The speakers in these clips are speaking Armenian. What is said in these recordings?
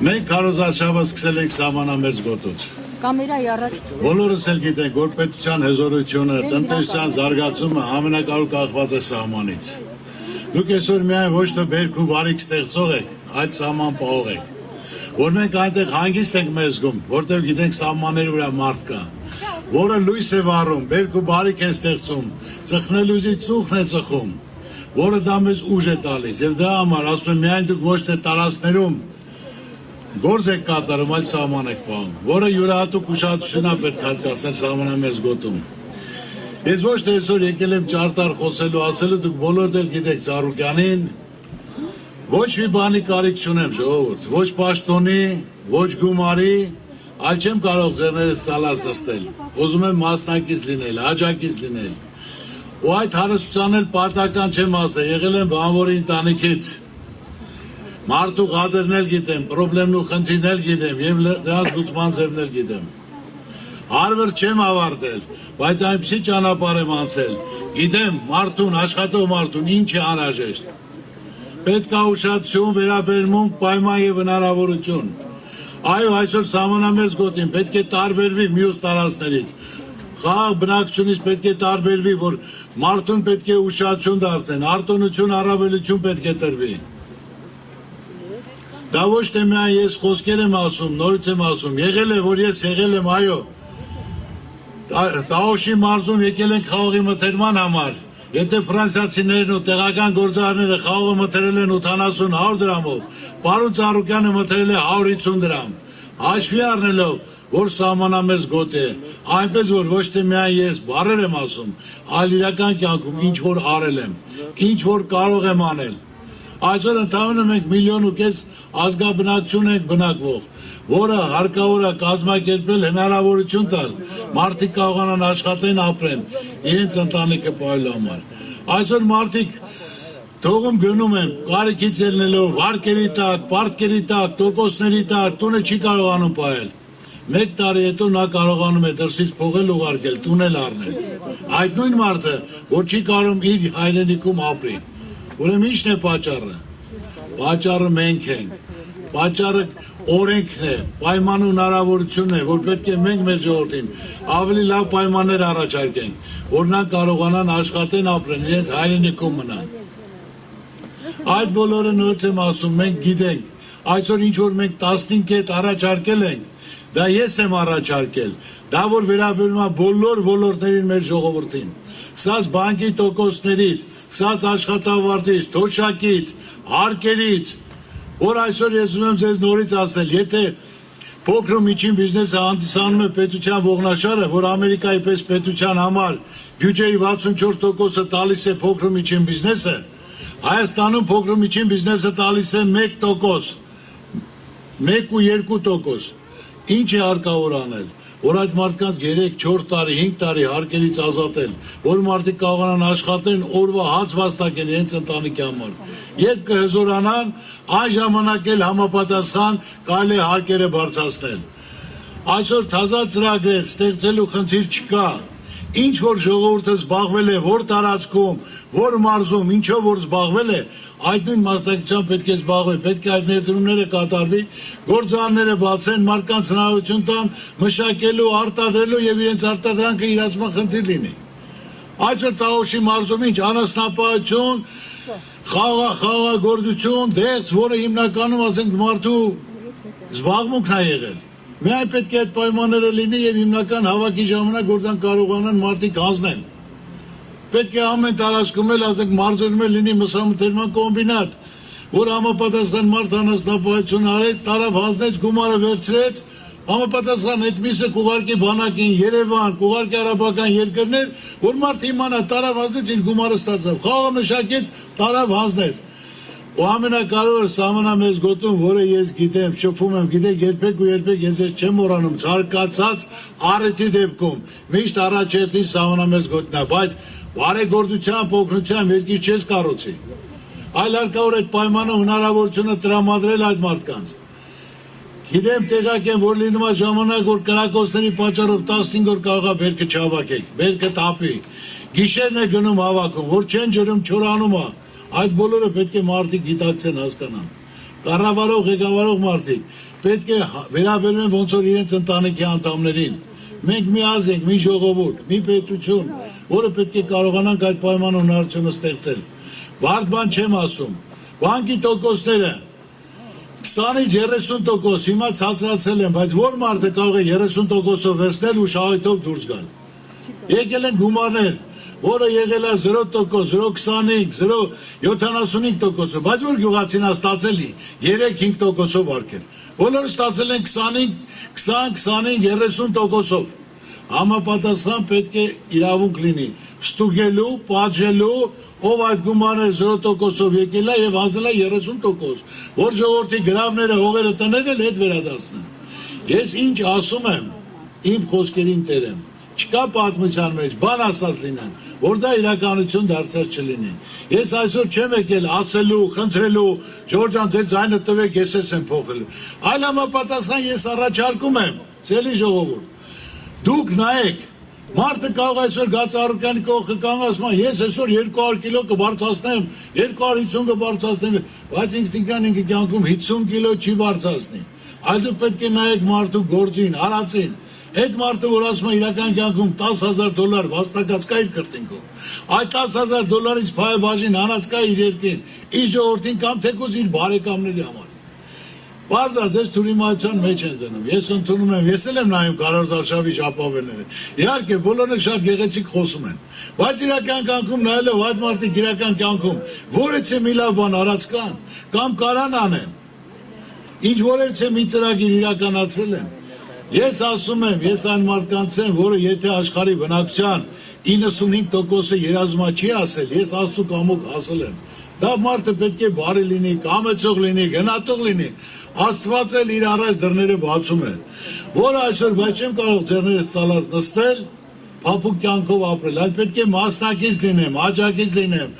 Մենք քարոզարշավը սկսել ենք սահմանամերձ գոտուց։ Կամերայի առաջ։ Բոլորս էլ գիտենք, որ պետության հզորությունը, տնտեսության զարգացումը ամենակարևոր կախված է սահմանից։ Դուք այսօր միայն ոչ թե բերք ու բարիք ստեղծող եք, այլ սահման պահող եք։ Որ մենք այնտեղ հանգիստ ենք մեզ զգում, որտեղ գիտենք սահմանների վրա մարդ կա, որը լույս է վառում, բերք ու բարիք է ստեղծում, ծխնելուզի ծուխն է ծխում, որը դա մեզ ուժ է տալիս։ Եվ դրա համար ասում եմ, միայն դուք ոչ թե տարածքներում գործ եք կատարում, այլ սահման եք պահում, որը յուրահատուկ ուշադրություն է պետք հատկացնել սահմանամերձ գոտում։ Ես ոչ թե այսօր եկել եմ ճարտար խոսելու, ասելու, դուք բոլորդ էլ գիտեք Ծառուկյանին, ոչ մի բանի կարիք չունեմ, ժողովուրդ, ոչ պաշտոնի, ոչ գումարի, այլ չեմ կարող ձեռներս ցալած նստել։ Ուզում եմ մասնակից լինել, աջակից լինել։ Ու այդ հարստության էլ պատական չեմ ասել, եղել եմ բանվորի ընտանիքից։ Մարդու ղադրն էլ գիտեմ, պրոբլեմն ու խնդիրն էլ գիտեմ, եւ դրանց լուծման ձևն էլ գիտեմ։ Հարվարդ չեմ ավարտել, բայց այնպիսի ճանապարհ եմ անցել։ Գիտեմ մարդուն, աշխատող մարդուն ինչ է անհրաժեշտ։ Պետք է ուշադրություն, վերաբերմունք, պայման եւ հնարավորություն։ Այո, այսօր սահմանամերձ գոտին պետք է տարբերվի մյուս տարածքներից։ Խաղաղ բնակչությունից պետք է տարբերվի, որ մարդուն պետք է ուշադրություն դարձնեն, արտոնություն, առավելություն պետք է տրվի։ Դա ոչ թե միայն ես խոսքեր եմ ասում, նորից եմ ասում, եղել է, որ ես եղել եմ, այո, Տաոշի մարզում եկել ենք խաղողի մթերման համար, եթե ֆրանսիացիներն ու տեղական գործարարները խաղողը մթերել են 80-100 դրամով, պարոն Ծառուկյանը մթերել է 150 դրամ, հաշվի առնելով, որ սահմանամերձ գոտ է, այնպես որ ոչ թե միայն ես բառեր եմ ասում, այլ իրական կյանքում ինչ որ արել եմ, ինչ որ կարող եմ անել։ Այսօր ընդհանրապես մենք 1,5 միլիոն ազգաբնակչություն ենք բնակվող, որը հարկավոր է կազմակերպել հնարավորություն տալ, մարդիկ կարողանան աշխատեն, ապրեն, իրենց ընտանիքը պահելու համար։ Այսօր մարդիկ թողում գնում են, կարիքից ելնելով, վարկերի տակ, պարտքերի տակ, տոկոսների տակ, տունը չի կարողանում պահել։ 1 տարի հետո նա կարողանում է դրսից փողել ուղարկել, տունել առնել։ Այդ նույն մարդը, որ չի կարողում իր հայրենիքում ապրի։ Ուրեմն ի՞նչն է պատճառը։ Պատճառը մենք ենք։ Պատճառը օրենքն է, պայման ու հնարավորությունն է, որ պետք է մենք մեր ժողովրդին ավելի լավ պայմաններ առաջարկենք, որ նա կարողանան աշխատեն, ապրեն, իրենց հայրենիքում մնան։ Այդ բոլորը նորից եմ ասում, մենք գիտենք, այսօր ինչ որ մենք 15 կետ առաջարկել ենք, դա ես եմ առաջարկել, դա որ վերաբերում է բոլոր ոլորտներին մեր ժողովրդին, սկսած բանկի տոկոսներից, սկսած աշխատավարձից, թոշակից, հարկերից, որ այսօր ես ուզում եմ ձեզ նորից ասել, եթե փոքր ու միջին բիզնեսը հանդիսանում է պետության ողնաշարը, որ Ամերիկայի պես պետության համար բյուջեի 64%-ը տալիս է փոքր ու միջին բիզնեսը, Հայաստանում փոքր ու միջին բիզնեսը տալիս է 1%, 1 ու 2%։ Ինչ է հարկավոր անել, որ այդ մարդկանց 3-4 տարի, 5 տարի հարկերից ազատել, որ մարդիկ կարողանան աշխատեն, օրվա հաց վաստակեն իրենց ընտանիքի համար։ Երբ կհզորանան, այն ժամանակ էլ համապատասխան կարելի է հարկերը բարձրացնել։ Այսօր թազա ծրագրեր ստեղծելու խնդիր չկա։ Ինչ որ ժողովուրդը զբաղվել է, որ տարածքում, որ մարզում, ինչով որ զբաղվել է, այդ նույն մասնակցությամբ պետք է զբաղվի, պետք է այդ ներդրումները կատարվի, գործարանները բացեն, մարդկանց հնարավորություն տան մշակելու, արտադրելու եւ իրենց արտադրանքը իրացման խնդիր լինի։ Այսօր Տաոշի մարզում ինչ անասնապահություն, խաղաղագործություն, դեղց, որը հիմնականում ասենք մարդու զբաղմունքն է եղել։ Միայն պետք է այդ պայմանները լինի եւ հիմնական հավաքի ժամանակ որտեղ կարողանան մարդիկ հանձնեն։ Պետք է ամեն տարածքում էլ ասենք մարզերում լինի մսամթերման կոմբինատ, որ համապատասխան մարդ անասնապահություն արեց, տարավ հանձնեց, գումարը վերցրեց, համապատասխան այդ միսը կուղարկի բանակին Երևան, կուղարկի արաբական երկրներ, որ մարդ իմանա տարավ հանձնեց, ինչ գումարը ստացավ, խաղը մշակեց, տարավ հանձնեց։ Ու ամենակարևորը սահմանամերձ գոտում, որը ես գիտեմ, շփվում եմ, գիտեք, երբեք ես չեմ մոռանում, ցարկացած առիթի դեպքում, միշտ առաջերտին սահմանամերձ գոտն է, բայց բարեգործության, օգնության երկիր չես կառուցի։ Այլ հարկավոր այդ պայմանով հնարավորությունը տրամադրել այդ մարդկանց։ Գիտեմ, տեղակ եմ, որ լինում է ժամանակ, որ կրակոցների պատճառով 15 օր կարող է բերքը չհավաքեք, բերքը տապի, գիշերն է գնում հավաքում, որ չեն ջրում, չորանում է։ Այդ բոլորը պետք է մարդիկ գիտակցեն, հասկանան։ կառավարող, ղեկավարող մարդիկ պետք է վերաբերում են ոնց որ իրենց ընտանիքի անդամներին։ Մենք մի ազգ ենք, մի ժողովուրդ, մի պետություն, որը պետք է կարողանանք այդ պայման հնարավորությունը ստեղծել։ Բարդ բան չեմ ասում։ Բանկի տոկոսները 20-ից 30% հիմա ցածրացել են, բայց որ մարդը կարող է 30%-ով վերցնել ու շահույթով դուրս գալ։ Եկել են գումարներ, որը եղել է 0%, 0.25, 0.75%, բայց որ գյուղացին ստացել է 3-5%-ով արկել։ Բոլորը ստացել են 20, 30%-ով։ Համապատասխան պետք է իրավունք լինի ստուգելու, պատժելու, ով այդ գումարները 0%-ով եկել է եւ հանձնել է 30%, որ ժողովրդի գրավները, հողերը, տները հետ վերադարձնեն։ Ես ինչ ասում եմ, իմ խոսքերին տերեմ։ Չկա պատմության մեջ բան ասած լինեն, որ դա իրականություն դարձած չլինի։ Ես այսօր չեմ եկել ասելու, խնդրելու, Ժորժ ջան, ձեր ձայնը տվեք, ես եմ փոխելու։ Այլ համապատասխան ես առաջարկում եմ, ցելի ժողովուրդ, դուք նայեք, մարդը կարող այսօր Գաց Արուկյանի կողքը կանգ ասում է, ես այսօր 200 կիլո կբարձրացնեմ, 250 կբարձրացնեմ, բայց ինստինկտիվ կյանքում 50 կիլո չի բարձրացնի։ Այլ դուք պետք է նայեք մարդու գործին, արածին։ Այդ մարդը, որ ասում է իրական կյանքում $10,000 վաստակած կա իր քրտինքով, այդ $10,000-ից փայաբաժին հանած կա իր երկրին, իր ժողովրդին կամ թեկուզ իր բարեկամների համար։ Բարձր ես թուրիմացիան մեջ են դնում, ես ընդունում եմ, ես էլ եմ նայում Կարոզ Արշավի ժապավենները, իհարկե բոլորը շատ գեղեցիկ խոսում են, բայց իրական կյանքում նայելով այդ մարդիկ իրական կյանքում որից է մի լավ բան արած կան, կամ կարան անեն, ինչ որից է մի ծրագիր իրականացրել են։ Ես ասում եմ, ես այն մարդկանց եմ, որը եթե աշխարհի բնակչության 95%-ը երազումա չի ասել, ես Աստծո կամոք ասել եմ։ Դա մարդը պետք է բարի լինի, կամեցող լինի, գնահատող լինի։ Աստված էլ իր առաջ դռները բացում է։ Որ այսօր բայց չեմ կարող ձեռներս ցալած նստել, փափուկ կյանքով ապրել, այլ պետք է մասնակից լինեմ, աջակից լինեմ։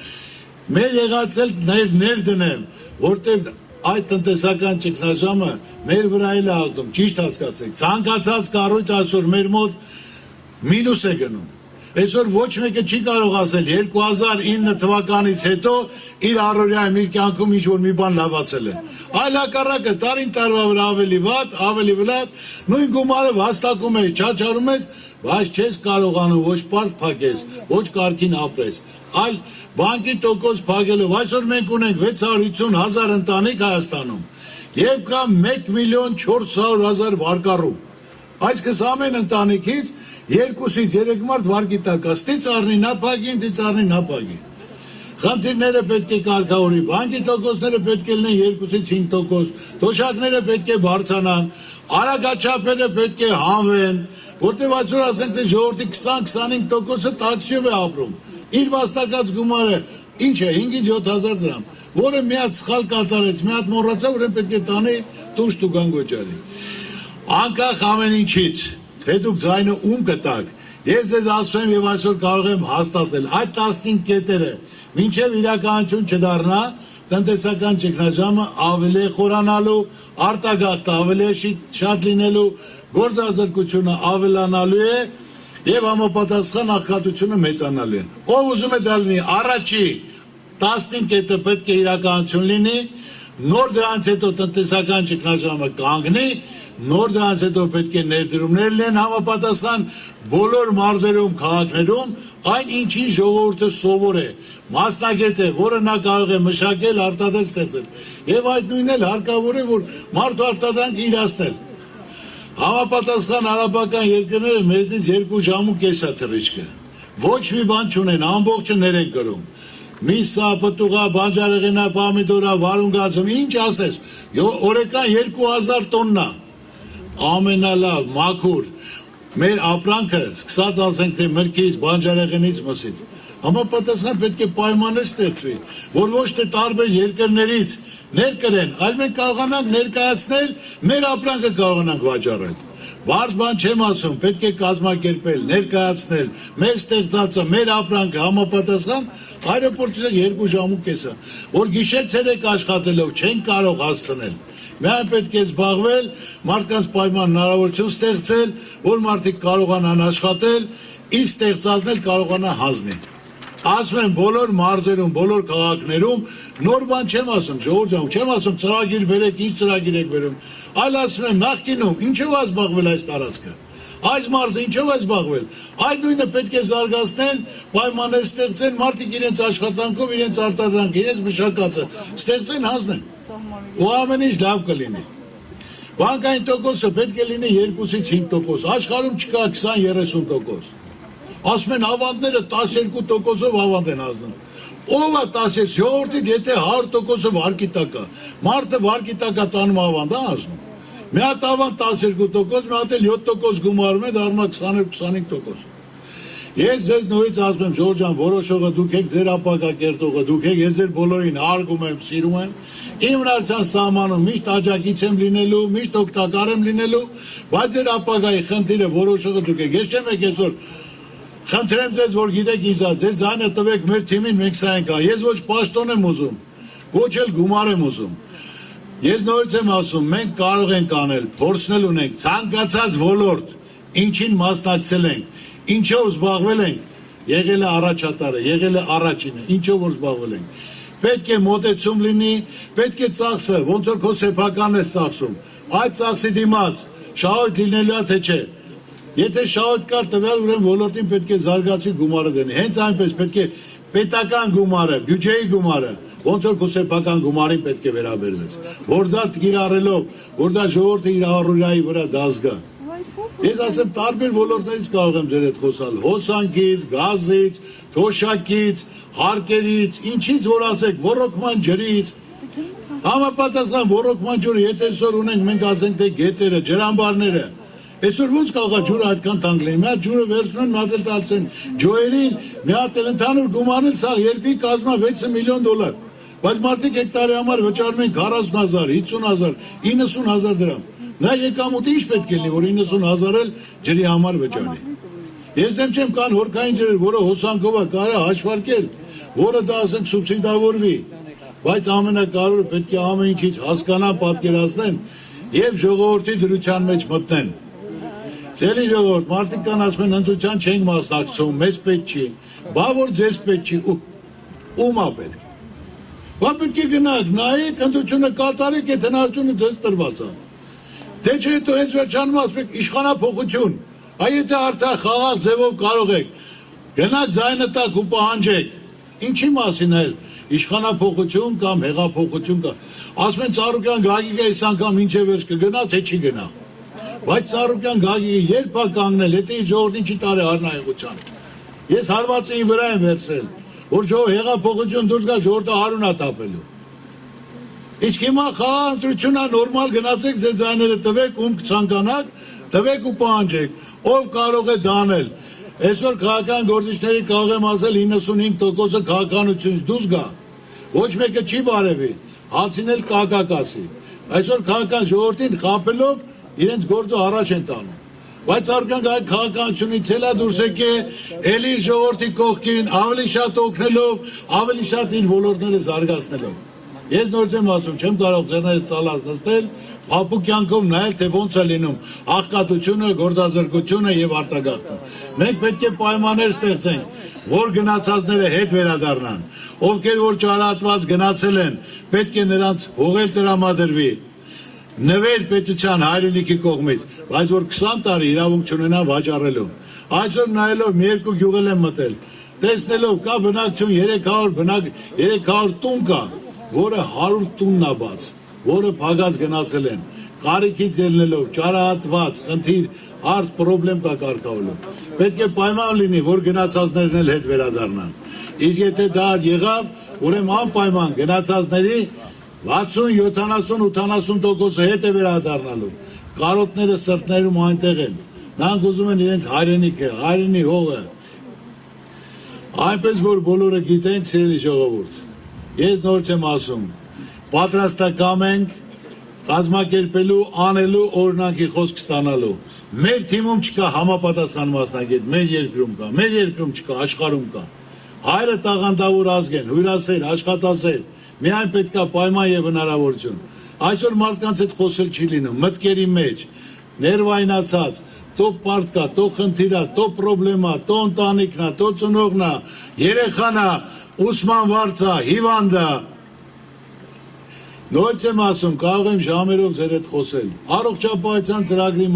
Մեր եղածել ներ դնեմ, որտեղ այդ տնտեսական ճգնաժամը մեր վրա էլ է ազդում, ճիշտ հասկացեք, ցանկացած կառույց այսօր մեր մոտ մինուս է գնում։ Այսօր ոչ մեկը չի կարող ասել 2009 թվականից հետո իր առօրյայում իր կյանքում ինչ-որ մի բան լավացել է։ Այլ հակառակը տարին տարվա վրա ավելի վատ, ավելի վատ, նույն գումարը հաստակում ես, չարչարում ես, բայց չես կարողանում ոչ պարկ փակես, ոչ կարգին ապրես։ Այլ բանկի տոկոս փակելով, այսօր մենք ունենք 650,000 ընտանիք Հայաստանում եւ կա 1,400,000 վարկառու։ Այսինքն ամեն ընտանիքից 2-ից 3 մարդ վարկի տակ է, ստից առնի նա փակի, ստից առնի նա փակի։ Խնդիրները պետք է կարգավորի, բանկի տոկոսները պետք է լինեն 2-ից 5%, թոշակները պետք է բարձրանան, արագաչափերը պետք է հանվեն, որտեղ այսօր ասենք թե ժողովրդի 20-25%-ը տաքսիով է ապրում։ Իր վաստակած գումարը ինչ է 5-ից 7,000 դրամ, որը մի հատ սխալ կատարեց, մի հատ մոռացավ, ուրեմն պետք է տանի տուշ տուգան գոճարի։ Անկախ ամեն ինչից, թե դուք ձայնը ում կտաք, ես ձեզ ասում եմ եւ այսօր կարող եմ հաստատել, այդ 15 կետերը մինչեւ իրականություն չդառնա, տնտեսական ճգնաժամը ավելի խորանալու, արտագաղթը ավելի շատ լինելու, գործազրկությունը ավելանալու է եւ համապատասխան աղքատությունը մեծանալու է։ Ով ուզում է դա լինի, առաջի 15 կետը պետք է իրականություն լինի, նոր դրանից հետո տնտեսական ճգնաժամը կանգնի, նոր դրանից հետո պետք է ներդրումներ լինեն համապատասխան բոլոր մարզերում, քաղաքներում, այն ինչին ժողովուրդը սովոր է, մասնագետ է, որը նա կարող է մշակել, արտադրել, ստեղծել։ Եվ այդ նույնն էլ հարկավոր է, որ մարդու արտադրանքը իրացնել։ Համապատասխան արաբական երկրները մեզնից 2 ժամ ու կես է թռիչքը։ Ոչ մի բան չունեն, ամբողջը ներ են կրում։ Միսա, պտուղա, բանջարեղենա, պամիդորա, վարունգածում, ինչ ասես, օրեկան 2000 տոննա, ամենալավ, մաքուր, մեր ապրանքը, սկսած ասենք թե մրգից, բանջարեղենից, մսից, համապատասխան պետք է պայմաններ ստեղծվի, որ ոչ թե տարբեր երկրներից ներկրեն, այլ մենք կարողանանք ներկայացնել, մեր ապրանքը կարողանանք վաճառել։ Բարդ բան չեմ ասում, պետք է կազմակերպել, ներկայացնել, մեր ստեղծածը, մեր ապրանքը համապատասխան այրոպորտից 2 ժամ ու կես է, որ գիշեր-ցերեկ աշխատելով չեն կարող հասցնել։ Միայն պետք է զբաղվել, մարդկանց պայման հնարավորություն ստեղծել, որ մարդիկ կարողանան աշխատել, իսկ ստեղծածն էլ կարողանա հանձնել։ Ասում եմ բոլոր մարզերում, բոլոր քաղաքներում նոր բան չեմ ասում, ժողովուրդ ջան, չեմ ասում ծրագիր բերեք, ինչ ծրագիր եք բերում, այլ ասում եմ նախկինում ինչով է զբաղվել այս տարածքը։ Այս մարզը ինչով է զբաղվել։ Այդ նույնը պետք է զարգացնեն, պայմաններ ստեղծեն, մարդիկ իրենց աշխատանքով, իրենց արտադրանքը, իրենց մշակածը ստեղծեն, հանձնեն։ Ու ամեն ինչ լավ կլինի։ Բանկային տոկոսը պետք է լինի 2-ից 5%, աշխարհում չկա 20-30%։ Ասում են ավանդները 12%-ով ավանդ են ազդում։ Ով է 10, ժողովրդից եթե 100%-ով վարկի տակ է, մարդը վարկի տակ է տանում ավանդ է ազդում։ Մի հատ ավանդ 12%, մի հատ էլ 7% գումարում է, դառնում է 20-25%։ Ես ձեզ նորից ասում եմ, Ժորժ ջան, որոշողը դուք եք, ձեր ապագա կերտողը դուք եք, ես ձեր բոլորին հարգում եմ, սիրում եմ, իմ հնարցան սահմանում միշտ աջակից եմ լինելու, միշտ օգտակար եմ լինելու, բայց ձեր ապագայի խնդիրը որոշողը դուք եք։ Ես չեմ եք այսօր խնդրեմ ձեզ, որ գիտեք ինձ, ձեր ձայնը տվեք մեր թիմին, մենք սա ենք անում։ Ես ոչ պաշտոն եմ ուզում, ոչ էլ գումար եմ ուզում։ Ես նորից եմ ասում, մենք կարող ենք անել, փորձնել ունենք, ցանկացած ոլորտ, ինչին մասնակցել ենք, ինչով զբաղվել ենք, եղել է առաջատարը, եղել է առաջինը, ինչով որ զբաղվել ենք։ Պետք է մոտեցում լինի, պետք է ծախսը, ոնց որ քո սեփականն ես ծախսում, այդ ծախսի դիմաց շահույթ լինելու է թե չէ։ Եթե շահույթ կար տվյալ ուրեմն ոլորտին պետք է զարգացի գումարը դնի։ Հենց այնպես պետք է պետական գումարը, բյուջեի գումարը, ոնց որ քո սեփական գումարին պետք է վերաբերվես, որ դա կիրառելով, որ դա ժողովրդի իր առօրյայի վրա դազգա։ Ես ասեմ տարբեր ոլորտներից կարող եմ ձեր հետ խոսալ, հոսանքից, գազից, թոշակից, հարկերից, ինչից որ ասեք, ոռոգման ջրից, համապատասխան ոռոգման ջուրը, եթե այսօր ունենք, մենք ասենք թե գետերը, ջրամբարները, այսօր ոնց կարող է ջուրը այդքան տանկ լինի, մի հատ ջուրը վերցնում են, մի հատ էլ տալցեն ջոերին, մի հատ էլ ընդհանուր գումարել, սա երկրի կազմա 6 միլիոն դոլար, բայց մարդիկ հեկտարի համար վճարում են 40,000, 50,000, 90,000 դրամ։ Նրա եկամուտը ինչ պետք է լինի, որ 90,000 էլ ջրի համար վճարի։ Ես դեմ չեմ կան հորքային ջրեր, որը հոսանքով է կարա հաշվարկել, որը դա ասենք սուբսիդավորվի, բայց ամենակարևորը պետք է ամեն ինչից հասկանան, պատկերացնեն եւ ժողովրդի դրության մեջ մտնեն։ Ձերի ժողովուրդ, մարդիկ կան ասում են ընտրության չենք մասնակցում, մեզ պետք չի, բա որ ձեզ պետք չի, ում է պետք։ Բա պետք է գնաք, նայեք, ընտրությունը կատարեք, այդ հնարավորությունը ձեզ տրված է։ Դե չէ հետո հենց վերջանում ասում եք իշխանափոխություն, այ եթե արդեն խաղաղ ձևով կարող եք, գնաք ձայնը տակ ու պահանջեք, ինչի մասին էլ, իշխանափոխություն կամ հեղափոխություն կամ, ասում են Ծառուկյան Գագիկը այս անգամ ինչ է վերջ կգնա, թե չի գնա, բայց Ծառուկյան Գագիկը երբ է կանգնել, եթե իր ժողովրդին չի տարի առնայողության, ես հարվածի վրա եմ վերցրել, որ հեղափոխություն դուրս գա ժողովրդը հարուն է տապելու։ Իսկ հիմա խաղաղ ընտրությունն է նորմալ գնացեք ձեր ձայները տվեք ում կցանկանաք, տվեք ու պահանջեք, ով կարող է դա անել։ Այսօր քաղաքական գործիչների կարող եմ ասել 95%-ը քաղաքականությունից դուրս գա, ոչ մեկը չի բարևի, հացին էլ կակակասի։ Այսօր քաղաքական ժողովրդին խաբելով իրենց գործը առաջ են տանում։ Բայց արգանք այդ քաղաքականությունից էլ է դուրս եկե, էլի ժողովրդի կողքին, ավելի շատ օգնելով, ավելի շատ իր ոլորտները զարգացնելով։ Ես նորից եմ ասում, չեմ կարող ձեռներս ծալած նստել, փափուկ կյանքով նայել, թե ոնց է լինում աղքատությունը, գործազրկությունը եւ արտագաղթը։ Մենք պետք է պայմաններ ստեղծենք, որ գնացածները հետ վերադառնան, ովքեր որ ճարատված գնացել են, պետք է նրանց հողեր տրամադրվի, նվեր պետության հայրենիքի կողմից, բայց որ 20 տարի իրավունք չունենա վաճառելու։ Այսօր նայելով մի երկու գյուղել եմ մտել, տեսնելով կա բնակչություն 300 տուն կա, որը 100 տունն է բաց, որը փակած գնացել են, կարիքից ելնելով, ճարահատված, խնդիր, հարց, պրոբլեմ կա կարգավորելով։ Պետք է պայման լինի, որ գնացածներն էլ հետ վերադառնան։ Իսկ եթե դա եղավ, ուրեմն անպայման գնացածների 60-70-80% հետ է վերադառնալու։ Կարոտները սրտներում այնտեղ են։ Նրանք ուզում են իրենց հայրենիքը, հայրենի հողը։ Այնպես որ բոլորը գիտենք, սիրելի ժողովուրդ։ Ես նորից եմ ասում, պատրաստակամ ենք կազմակերպելու, անելու, օրինակի խոսք ստանալու։ Մեր թիմում չկա համապատասխան մասնագետ, մեր երկրում չկա, աշխարհում կա։ Հայրը տաղանդավոր ազգ են, հյուրասեր, աշխատասեր, միայն պետք է պայման եւ հնարավորություն։ Այսօր մարդկանց հետ խոսել չի լինում, մտքերի մեջ, ներվայնացած, տո պարտկա, տո խնդիրա, տո պրոբլեմա, տո ընտանիքնա, տո ծնողնա, երեխանա, ուսման վարձա, հիվանդա։ Նորից եմ ասում, կարող եմ ժամերով ձեր հետ խոսել։ Առողջապահության ծրագրի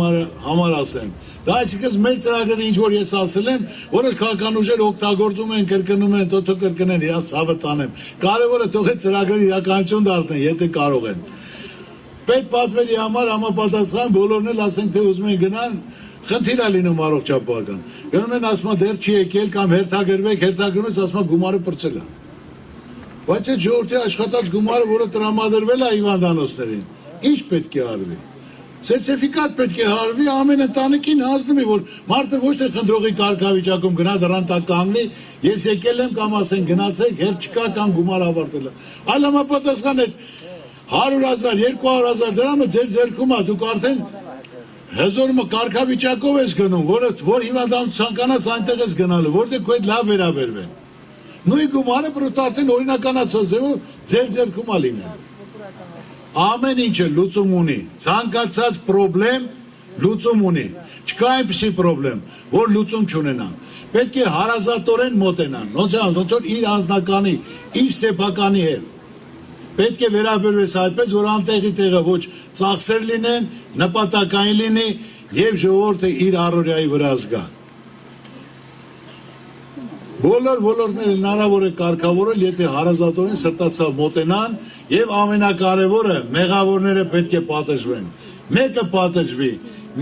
համար ասեմ։ Դա այսինքն մեր ծրագրերը ինչ որ ես ասել եմ, որոշ քաղաքական ուժեր օգտագործում են, կրկնում են, տոթո կրկնեն, իրաց ցավը տանեմ։ Կարևորը թող այդ ծրագրերը իրականություն դարձնեն, եթե կարող են։ Պետ պատվերի համար համապատասխան բոլորն էլ ասենք թե ուզում են գնան, խնդիր է լինում առողջապահական։ Գնում են ասում են դեռ չի եկել կամ հերթագրվեք, հերթագրումից ասում են գումարը պրծել է։ Բայց այդ ժողովրդի աշխատած գումարը, որը տրամադրվել է հիվանդանոցներին, ինչ պետք է արվի։ Սերտիֆիկատ պետք է հարվի ամեն ընտանիքին հանձնվի, որ մարդը ոչ թե խնդրողի կարգավիճակում գնա դրան տակ կանգնի, ես եկել եմ կամ ասեն գնացեք, հերթ չկա կամ գումար ավարտել է։ Այլ համապատասխան այդ 100,000, 200,000 դրամը ձեր ձեռքում է, դուք արդեն հզորումը կարգավիճակով ես գնում, որ հիվանդանոց ցանկանաց այնտեղ ես գնալու, որտեղ քո հետ լավ վերաբերվեն։ Նույն գումարը պրոտ արդեն օրինականացած ձևով ձեր ձեռքում է լինելու։ Ամեն ինչը լուծում ունի, ցանկացած պրոբլեմ լուծում ունի, չկա այնպիսի պրոբլեմ, որ լուծում չունենա։ Պետք է հարազատորեն մոտենան, ոնց որ իր անձնականի, իր սեփականի հետ։ Պետք է վերաբերվես այդպես, որ անտեղի տեղը ոչ ծախսեր լինեն, նպատակային լինի եւ ժողովուրդը իր առօրյայի վրա զգա։ Բոլոր ոլորտները հնարավոր է կարգավորել, եթե հարազատորեն սրտացավ մոտենան եւ ամենակարևորը մեղավորները պետք է պատժվեն։ Մեկը պատժվի,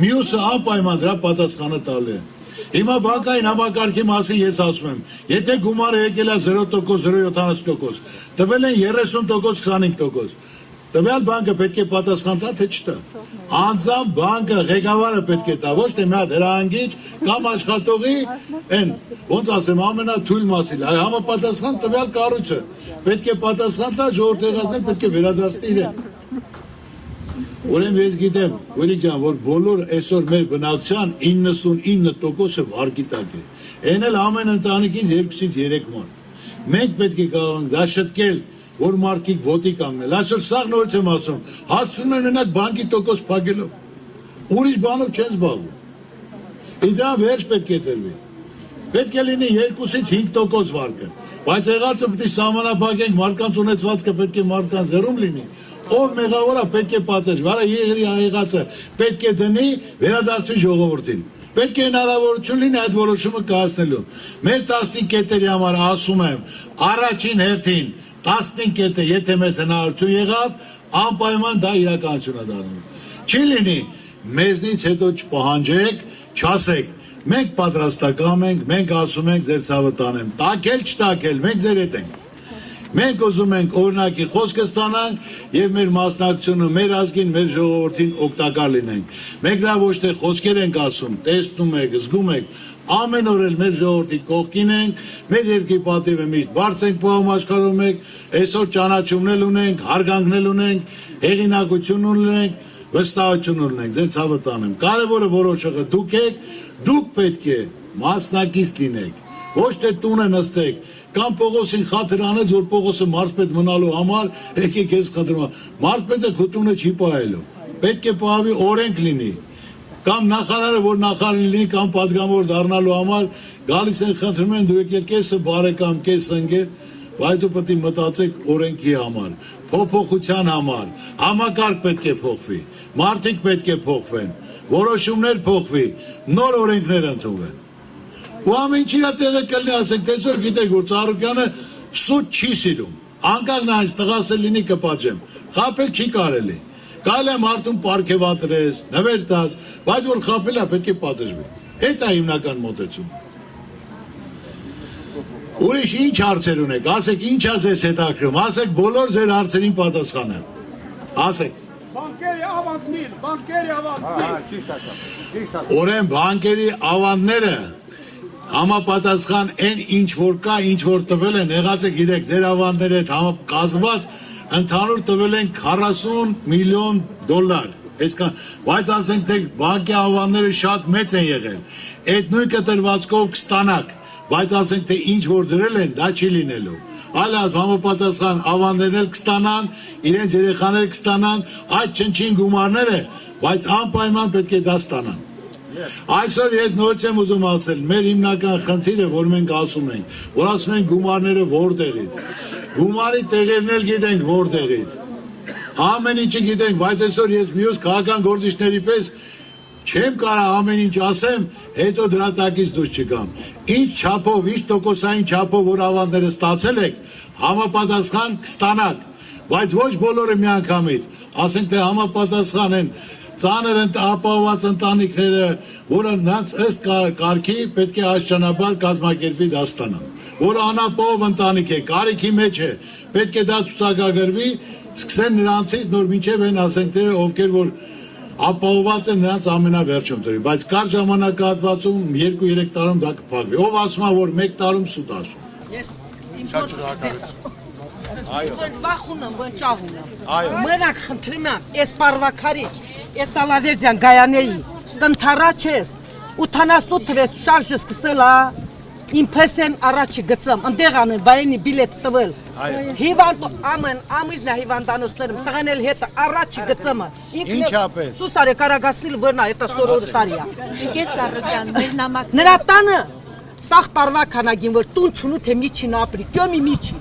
մյուսը անպայման դրա պատասխանը տալու է։ Հիմա բանկային համակարգի մասին ես ասում եմ, եթե գումարը եկել է 0%, 0.70%, տվել են 30%, 25%, տվյալ բանկը պետք է պատասխան տա, թե չտա։ Անձամբ բանկը ղեկավարը պետք է տա, ոչ թե մի հատ հրահանգիչ կամ աշխատողի են, ոնց ասեմ, ամենաթույլ մասին, համապատասխան տվյալ կառույցը պետք է պատասխան տա, ժողովրդեղացին պետք է վերադարձնի իրեն։ Ուրեմն ես գիտեմ, Գոլիկ ջան, որ բոլոր այսօր մեր բնակչության 99%-ը վարկի տակ է։ Այն էլ ամեն ընտանիքից 2-ից 3 մարդ։ Մենք պետք է կարողանանք դա շտկել, որ մարդիկ ոտի կանգնել։ Այսօր սաղ նորից եմ ասում, հասցնում են մենակ բանկի տոկոս փակելով։ Ուրիշ բանով չեն զբաղվում։ Իդրա վերջ պետք է տրվի։ Պետք է լինի 2-ից 5% վարկը։ Բայց եղածը պետք է սահմանափակենք, մարդկանց ունեցվածքը պետք է մարդկանց ձեռում լինի։ Ով մեղավոր է պետք է պատժվի, արա եղածը պետք է դնի, վերադարձվի ժողովրդին։ Պետք է հնարավորություն լինի այդ որոշումը կայացնելու։ Մեր 15 կետերի համար ասում եմ, առաջին հերթին 15 կետը, եթե մեզ հնարավորություն եղավ, անպայման դա իրականություն է դառնում։ Չի լինի, մեզնից հետո չպահանջեք, չասեք, մենք պատրաստական ենք, մենք ասում ենք ձեր ցավը տանեմ, տակել չտակել, մենք ձեր հետ ենք։ Մենք ուզում ենք օրինակի խոսքը ստանանք եւ մեր մասնակցությունը մեր ազգին, մեր ժողովրդին օգտակար լինենք։ Մենք դա ոչ թե խոսքեր ենք ասում, տեսնում եք, զգում եք, ամեն օր էլ մեր ժողովրդի կողքին ենք, մեր երկրի պատիվը միշտ բարձր ենք պահում աշխարհում եք, այսօր ճանաչումներ ունենք, հարգանքներ ունենք, հեղինակություն ունենք, վստահություն ունենք, ձեր ցավը տանեմ։ Կարևորը որոշողը դուք եք, դուք պետք է մասնակից լինեք։ Ոչ թե տունը նստեք, կամ Պողոսին խաթր անեց, որ Պողոսը մարզպետ մնալու համար եկեք ես խնդրում։ Մարզպետը քո տունը չի պահելու։ Պետք է պահվի օրենք լինի։ Կամ նախարարը, որ նախարար լինի, կամ պատգամավոր դառնալու համար գալիս են խնդրում են դու եկեք կեսը բարեկամ, կես ընկեր, բայց դու պետք է մտածեք օրենքի համար, փոփոխության համար, համակարգ պետք է փոխվի, մարդիկ պետք է փոխվեն, որոշումներ փոխվի, նոր օրենքներ ընդունվեն։ Ու ամեն ինչի տեղը կլինի, ասենք, տեսօր գիտեք, որ Ծառուկյանը սուտ չի սիրում, անկախ նայած տղաս էլ լինի կպատժեմ, խաբել չի կարելի, կարելի է մարդուն պարգևատրես, նվեր տաս, բայց որ խաբել է պետք է պատժվի, այդ է հիմնական մոտեցումը։ Ուրիշ ինչ հարցեր ունեք, ասեք ինչ է ձեզ հետաքրքրում, ասեք բոլոր ձեր հարցերին պատասխանը, ասեք։ Բանկերի ավանդներ, Ուրեմն բանկերի ավանդները համապատասխան այն ինչ որ կա, ինչ որ տվել են, եղած է գիտեք, ձեր ավանդները հետ կազմված ընդհանուր տվել են 40 միլիոն դոլար, բայց ասենք թե բանկի ավանդները շատ մեծ են եղել, այդ նույն կտրվածքով կստանաք, բայց ասենք թե ինչ որ դրել են, դա չի լինելու, այլ համապատասխան ավանդներ կստանան, իրենց երեխաներ կստանան, այդ չնչին գումարները, բայց անպայման պետք է դա ստանան։ Այսօր ես նորից եմ ուզում ասել, մեր հիմնական խնդիրը, որ մենք ասում ենք, որ ասում ենք գումարները որտեղից, գումարի տեղերն էլ գիտենք որտեղից, ամեն ինչը գիտենք, բայց այսօր ես մյուս քաղաքական գործիչների պես չեմ կարող ամեն ինչ ասեմ, հետո դրա տակից դուրս չգամ։ Ինչ չափով, ինչ տոկոսային չափով որ ավանդները ստացել եք, համապատասխան կստանաք, բայց ոչ բոլորը միանգամից, ասենք թե համապատասխան են ծանր ապահոված ընտանիքները, որը նրանց ըստ կարգի պետք է աստիճանաբար կազմակերպի դա ստանան, որը անապահով ընտանիք է, կարիքի մեջ է, պետք է դա ցուցակագրվի, սկսեն նրանցից նոր մինչև են ասենք թե ովքեր որ ապահոված են նրանց ամենավերջում դրի, բայց կար ժամանակահատվածում 2-3 տարում դա կփակվի, ով ասում է որ 1 տարում սուտ ասում։ Ես իմ վախում եմ, ոնճահում եմ։ Մենակ խնդրում եմ, այս պարվակարի, այս Տալավերդյան Գայանեի կընթարա չես, 88 թվես շարժը սկսել է, ինպես են առաջի գծեմ, ընդեղ անեն բայենի բիլետ տվել, հիվանդ ամեն ամիզն է հիվանդանոցներում, տղանել հետը առաջի գծեմը, ինքն սուսար է կարագասնիլ վրնա, հետը սորորը տարիա։ Գեց Արոկյան, մեր նամակ Նրա տանը սաղ պարվականագին, որ տուն չունու թե միջին ապրի, կյոմի միջին,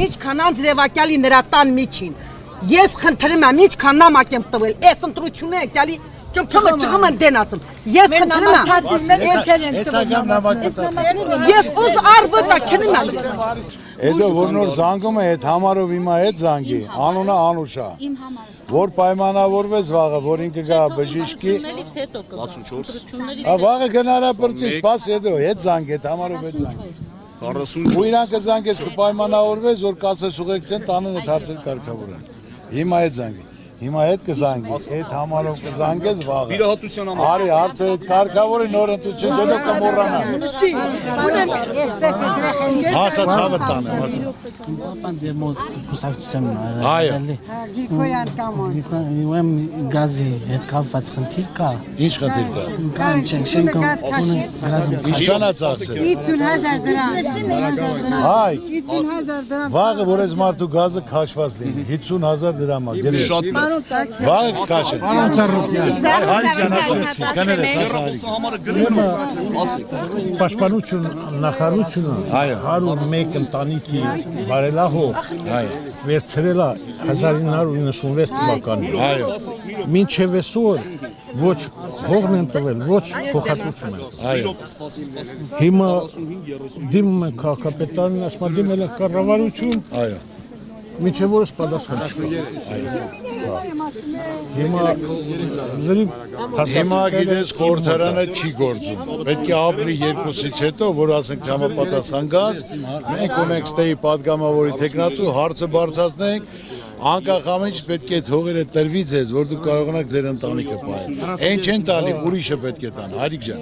ինչքան անձրևակյալի նրա տան միջին, ես խնդրում եմ, ինչքան նամակ եմ տվել, այս ընտրությունը եկյալի ճմփը են դենացում, ես խնդրում եմ, ես ուզ արվտա չնեմ եմ, Հետո որ նոր զանգում է այդ համարով հիմա այդ զանգի, անունը Անուշա, որ պայմանավորվեց վաղը, որ ինքը գա բժիշկի, վաղը գնարա պրծից, պաս հետո, այդ զանգ, այդ համարով այդ զանգ, ու իրանք զանգեց կպայմանավորվեց, որ կացես ուղեկցեն տանեն այդ հարցեր կարգավորեն, հիմա այդ զանգի, հիմա այդ կզանգի, այդ համարով կզանգեց վաղը, արի հարցը այդ կարգավորի նոր ընտրություն ձելով կմոռանան, հասա ծավը տանեմ, հասա, Ուրեմն գազի հետ կապված խնդիր կա։ ինչ խնդիր կա, ինչքան է ծախսել, 50,000 դրամ, հայ, վաղը որ այս մարդու գազը քաշված լինի, 50,000 դրամ է, գերի, վաղը կքաշեն, հարի ճանասվեցքի, կներես, ասա հարի, Պաշտպանություն նախարարությունը 101 ընտանիքի բարելահող վերցրել է 1996 թվականին։ Մինչև այսօր ոչ հողն են տվել, ոչ փոխհատուցում են։ Հիմա դիմում են քաղաքապետարին, ասում են դիմել են կառավարություն, մինչև որս պատասխան չկա։ Հիմա գիտես խորհրդարանը չի գործում, պետք է ապրի 2-ից հետո, որ ասենք համապատասխան գազ, մենք ունենք ստեի պատգամավորի թեկնածու, հարցը բարձրացնենք, անկախ ամենից պետք է թողերը տրվի ձեզ, որ դուք կարողանաք ձեր ընտանիքը պահել։ Այն չեն տալի, ուրիշը պետք է տան, Հարիկ ջան։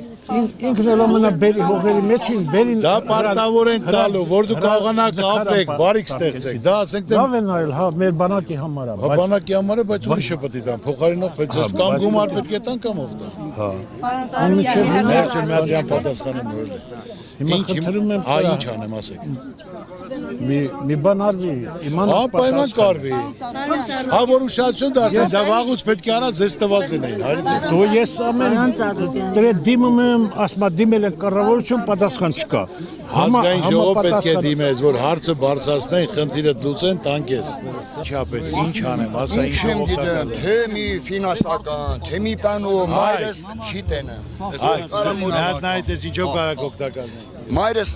Ինքն էլ ամենաբերի հողերի մեջին, բերին Դա պարտավոր են տալու, որ դուք կարողանաք ապրեք, բարիք ստեղծեք։ Դա ասենք թե լավ են արել, հա, մեր բանակի համար է, բանակի համար է, բայց ուրիշը պետք է տան, փոխարինող պետք է կամ գումար պետք է տան կամ ով տա։ Մեր ջան պատասխանում որ։ Հիմա խնդրում եմ, ինչ անեմ ասեք։ մի բան արվի, իմանալ Անպայման կարվի։ Հա որ ուշադրություն դարձեն, դա վաղուց պետք է արա ձեզ տված լինեին, Հարիկ։ Դու ես ամեն դրե դիմում եմ, ասма դիմել են կառավարություն, պատասխան չկա։ Ազգային ժողով պետք է դիմես, որ հարցը բարձրացնեն, խնդիրը լուծեն, տանկես։ Ինչա պետք, ինչ անեմ, ասա ինչ օգտակար։ Թե մի ֆինանսական, թե մի բանով մայրս չի տենեմ։ Նայդ ես ինչով կարակ օգտակար։ Մայրս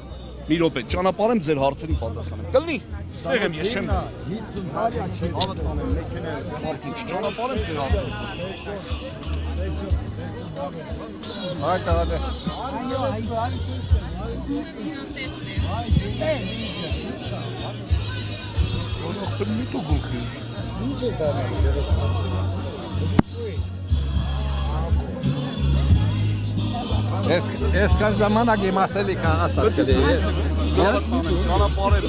Մի րոպե, ճանապարհեմ ձեր հարցերին պատասխանեմ։ Կլինի, ստեղ եմ, ես չեմ։ Ճանապարհեմ ձեր հարցերին։ Այ տղաներ։ Այսքան ժամանակ իմ ասելի կան ասած կդե։ Ճանապարհեմ։